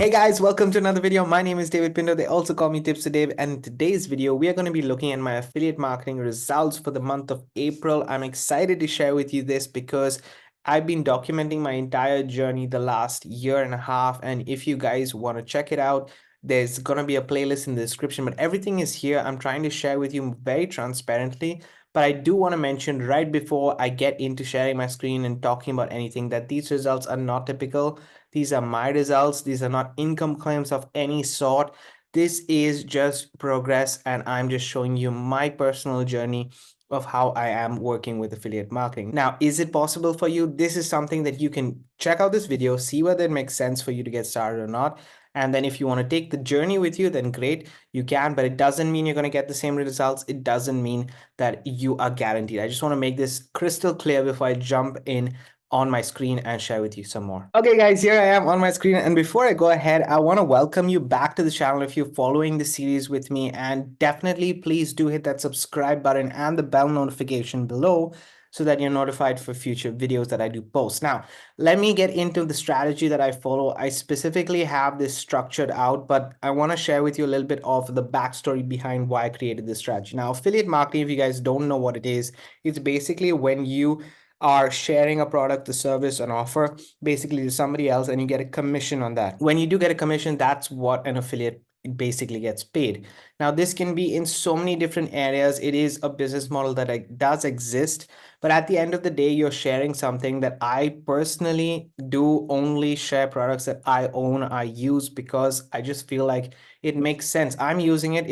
Hey guys, welcome to another video. My name is David Pindo. They also call me TipsWithDav. And in today's video, we are going to be looking at my affiliate marketing results for the month of April. I'm excited to share with you this because I've been documenting my entire journey the last year and a half. And if you guys want to check it out, there's going to be a playlist in the description, but everything is here. I'm trying to share with you very transparently. But I do want to mention right before I get into sharing my screen and talking about anything that these results are not typical. These are my results. These are not income claims of any sort. This is just progress, and I'm just showing you my personal journey of how I am working with affiliate marketing. Now, is it possible for you? This is something that you can check out this video, see whether it makes sense for you to get started or not. And then if you want to take the journey with you, then great, you can, but it doesn't mean you're going to get the same results. It doesn't mean that you are guaranteed. I just want to make this crystal clear before I jump in on my screen and share with you some more. Okay guys, here I am on my screen, and before I go ahead, I want to welcome you back to the channel if you're following the series with me, and definitely please do hit that subscribe button and the bell notification below so that you're notified for future videos that I do post. Now, let me get into the strategy that I follow. I specifically have this structured out, but I want to share with you a little bit of the backstory behind why I created this strategy. Now, affiliate marketing, if you guys don't know what it is, it's basically when you are sharing a product, a service, an offer basically to somebody else, and you get a commission on that. When you do get a commission, that's what an affiliate basically gets paid. Now, this can be in so many different areas. It is a business model that does exist, but at the end of the day, you're sharing something that I personally do only share products that I own, I use, because I just feel like it makes sense. I'm using it,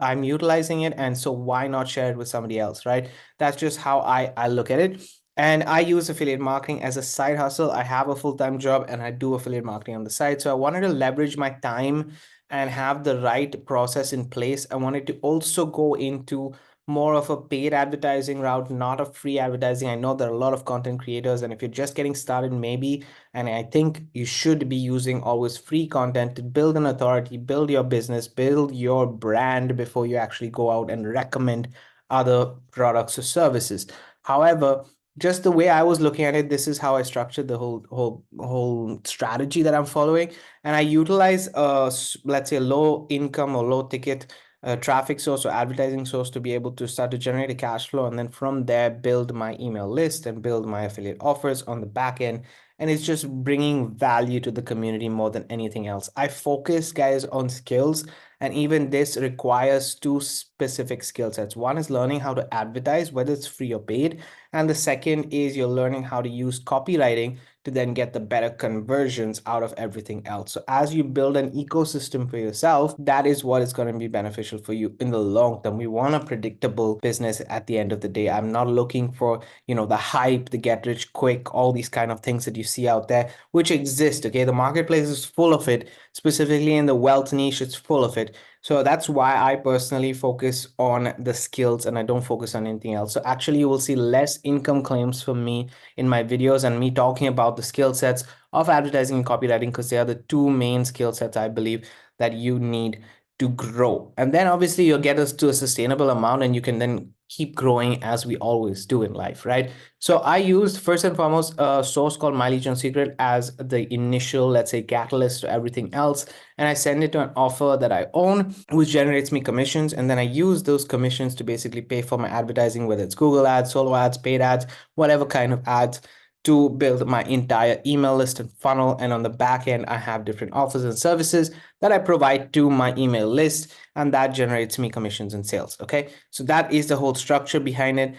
I'm utilizing it, and so why not share it with somebody else, right? That's just how I look at it. And I use affiliate marketing as a side hustle. I have a full-time job and I do affiliate marketing on the side. So I wanted to leverage my time and have the right process in place. I wanted to also go into more of a paid advertising route, not a free advertising. I know there are a lot of content creators, and if you're just getting started, maybe, and I think you should be using always free content to build an authority, build your business, build your brand before you actually go out and recommend other products or services. However, just the way I was looking at it, this is how I structured the whole strategy that I'm following. And I utilize let's say a low income or low ticket traffic source or advertising source to be able to start to generate a cash flow, and then from there build my email list and build my affiliate offers on the back end. And it's just bringing value to the community more than anything else. I focus, guys, on skills, and even this requires two specific skill sets. One is learning how to advertise, whether it's free or paid, and the second is you're learning how to use copywriting to then get the better conversions out of everything else. So as you build an ecosystem for yourself, that is what is going to be beneficial for you in the long term. We want a predictable business at the end of the day. I'm not looking for, the hype, the get rich quick, all these kind of things that you see out there, which exist. Okay. The marketplace is full of it, specifically in the wealth niche, it's full of it. So that's why I personally focus on the skills and I don't focus on anything else. So actually you will see less income claims from me in my videos and me talking about the skill sets of advertising and copywriting, because they are the two main skill sets I believe that you need to grow. And then obviously you'll get us to a sustainable amount and you can then keep growing as we always do in life, right? So I used first and foremost a source called My Legion Secret as the initial, let's say, catalyst to everything else. And I send it to an offer that I own, which generates me commissions. And then I use those commissions to basically pay for my advertising, whether it's Google ads, solo ads, paid ads, whatever kind of ads, to build my entire email list and funnel. And on the back end, I have different offers and services that I provide to my email list, and that generates me commissions and sales. Okay, so that is the whole structure behind it.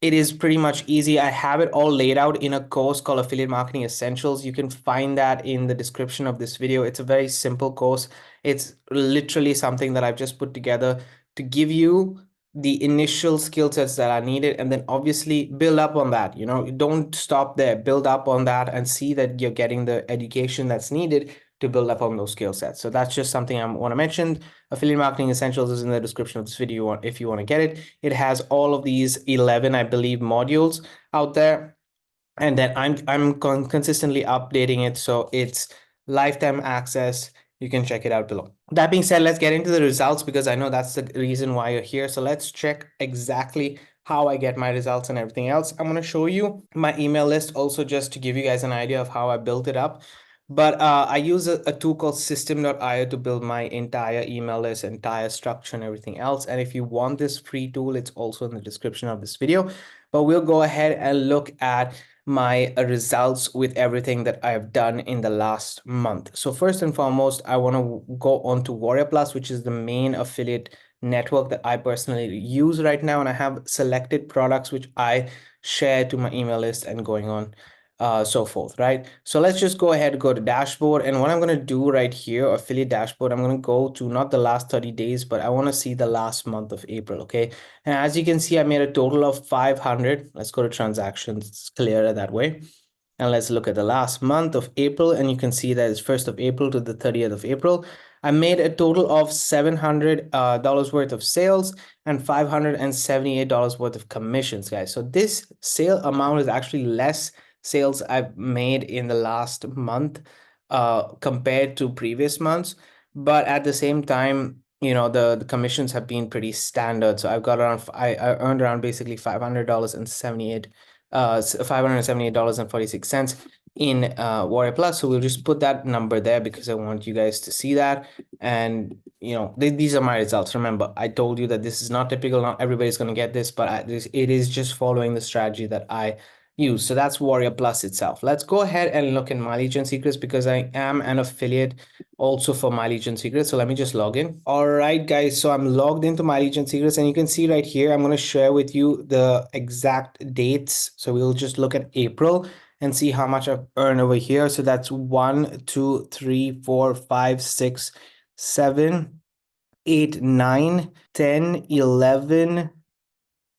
It is pretty much easy. I have it all laid out in a course called Affiliate Marketing Essentials. You can find that in the description of this video. It's a very simple course. It's literally something that I've just put together to give you the initial skill sets that are needed, and then obviously build up on that. Don't stop there. Build up on that and see that you're getting the education that's needed to build up on those skill sets. So that's just something I want to mention. Affiliate Marketing Essentials is in the description of this video if you want to get it. It has all of these 11, I believe, modules out there. And then I'm consistently updating it, so it's lifetime access. You can check it out below. That being said, let's get into the results, because I know that's the reason why you're here. So let's check exactly how I get my results and everything else. I'm going to show you my email list also, just to give you guys an idea of how I built it up. But I use a tool called system.io to build my entire email list, entire structure, and everything else. And if you want this free tool, it's also in the description of this video. But we'll go ahead and look at my results with everything that I've done in the last month. So first and foremost, I want to go on to Warrior Plus, which is the main affiliate network that I personally use right now. And I have selected products which I share to my email list and going on so forth, right? So let's just go ahead, go to dashboard. And what I'm going to do right here, affiliate dashboard, I'm going to go to not the last 30 days, but I want to see the last month of April. Okay. And as you can see, I made a total of 500. Let's go to transactions. It's clearer that way. And let's look at the last month of April. And you can see that it's 1st of April to the 30th of April. I made a total of $700 worth of sales and $578 worth of commissions, guys. So this sale amount is actually less sales I've made in the last month compared to previous months. But at the same time, you know, the commissions have been pretty standard. So I've got around, I earned around basically $578.46 in Warrior Plus. So we'll just put that number there because I want you guys to see that. And you know, these are my results. Remember, I told you that this is not typical. Not everybody's going to get this, but it is just following the strategy that I use. So that's Warrior Plus itself. Let's go ahead and look in My Legion Secrets because I am an affiliate also for My Legion Secrets. So let me just log in. All right, guys. So I'm logged into My Legion Secrets and you can see right here, I'm going to share with you the exact dates. So we'll just look at April and see how much I've earned over here. So that's 1, 2, 3, 4, 5, 6, 7, 8, 9, 10, 11,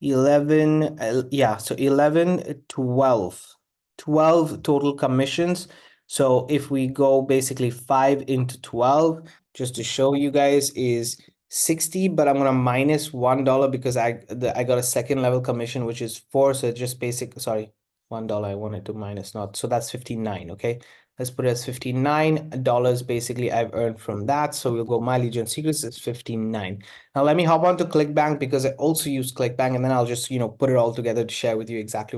11, yeah, so 11, 12 total commissions. So if we go basically 5 into 12, just to show you guys, is 60, but I'm gonna minus $1 because I got a second level commission, which is 4. So just basic, sorry, $1 I wanted to minus, not, so that's 59. Okay, let's put it as $59 basically I've earned from that. So we'll go My Legion Secrets is 59. Now let me hop on to ClickBank because I also use ClickBank, and then I'll just, you know, put it all together to share with you exactly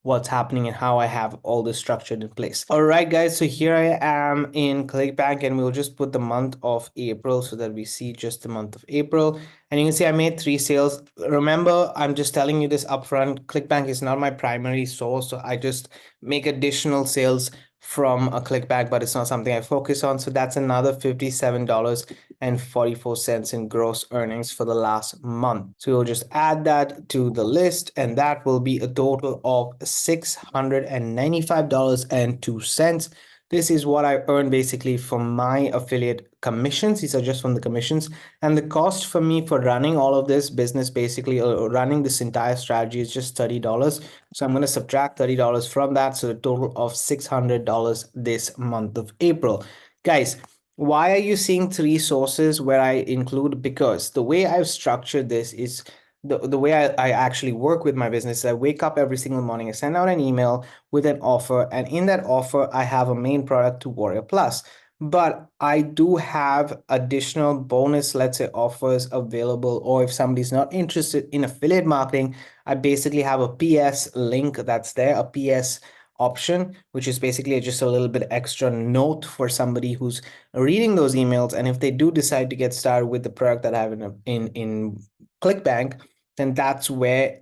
what's happening and how I have all this structured in place. All right, guys, so here I am in ClickBank and we'll just put the month of April so that we see just the month of April. And you can see I made 3 sales. Remember, I'm just telling you this upfront. ClickBank is not my primary source, so I just make additional sales from a ClickBank, but it's not something I focus on. So that's another $57.44 in gross earnings for the last month. So we'll just add that to the list, and that will be a total of $695.02. This is what I earn basically from my affiliate commissions. These are just from the commissions. And the cost for me for running all of this business, basically running this entire strategy, is just $30. So I'm going to subtract $30 from that. So a total of $600 this month of April. Guys, why are you seeing 3 sources where I include? Because the way I've structured this is the way I actually work with my business is I wake up every single morning, I send out an email with an offer, and in that offer, I have a main product to Warrior Plus. But I do have additional bonus, let's say, offers available, or if somebody's not interested in affiliate marketing, I basically have a PS link that's there, a PS option, which is basically just a little bit extra note for somebody who's reading those emails. And if they do decide to get started with the product that I have in ClickBank, then that's where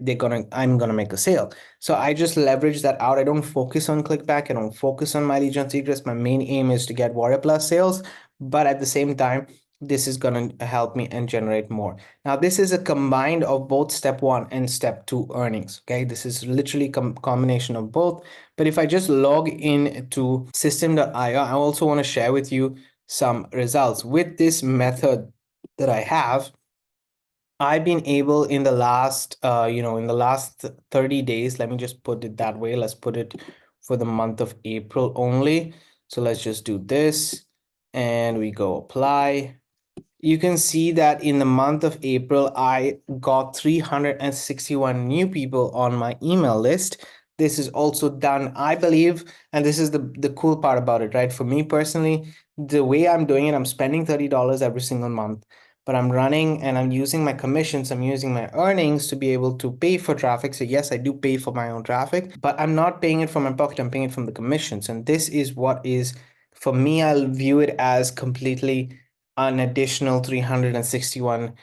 I'm gonna make a sale. So I just leverage that out. I don't focus on ClickBank. I don't focus on My Legion Secrets. My main aim is to get Warrior Plus sales, but at the same time, this is gonna help me and generate more. Now, this is a combined of both step 1 and step 2 earnings. Okay, this is literally combination of both. But if I just log in to system.io, I also want to share with you some results with this method that I have. I've been able in the last, in the last 30 days, let me just put it that way. Let's put it for the month of April only. So let's just do this and we go apply. You can see that in the month of April, I got 361 new people on my email list. This is also done, I believe, and this is the cool part about it, right? For me personally, the way I'm doing it, I'm spending $30 every single month, but I'm running and I'm using my commissions, I'm using my earnings to be able to pay for traffic. So yes, I do pay for my own traffic, but I'm not paying it from my pocket, I'm paying it from the commissions. And this is what is For me, I'll view it as completely an additional 361,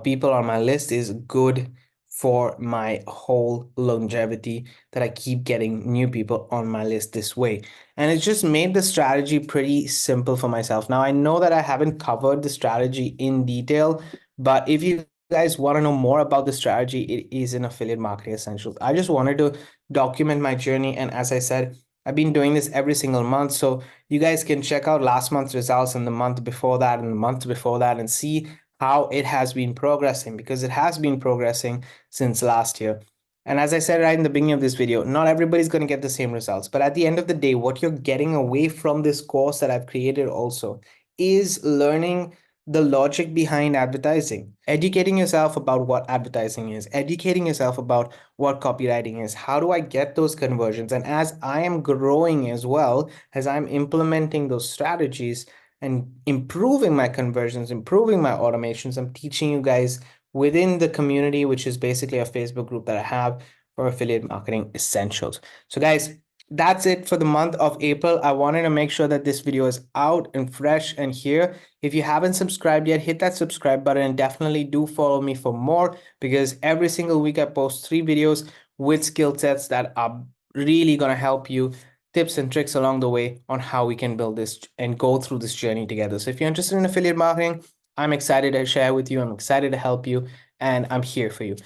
people on my list is good for my whole longevity that I keep getting new people on my list this way. And it's just made the strategy pretty simple for myself. Now, I know that I haven't covered the strategy in detail, but if you guys want to know more about the strategy, it is in Affiliate Marketing Essentials. I just wanted to document my journey. And as I said, I've been doing this every single month. So you guys can check out last month's results and the month before that and the month before that and see how it has been progressing, because it has been progressing since last year. And as I said right in the beginning of this video, not everybody's going to get the same results. But at the end of the day, what you're getting away from this course that I've created also is learning the logic behind advertising, educating yourself about what advertising is, educating yourself about what copywriting is. How do I get those conversions? And as I am growing as well, as I'm implementing those strategies and improving my conversions, improving my automations, I'm teaching you guys within the community, which is basically a Facebook group that I have for Affiliate Marketing Essentials. So guys, that's it for the month of April. I wanted to make sure that this video is out and fresh and here. If you haven't subscribed yet, hit that subscribe button and definitely do follow me for more, because every single week I post 3 videos with skill sets that are really going to help you, tips and tricks along the way on how we can build this and go through this journey together. So if you're interested in affiliate marketing, I'm excited to share with you. I'm excited to help you, and I'm here for you.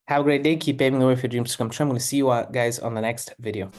Have a great day. Keep paving the way for your dreams to come true. I'm going to see you guys on the next video.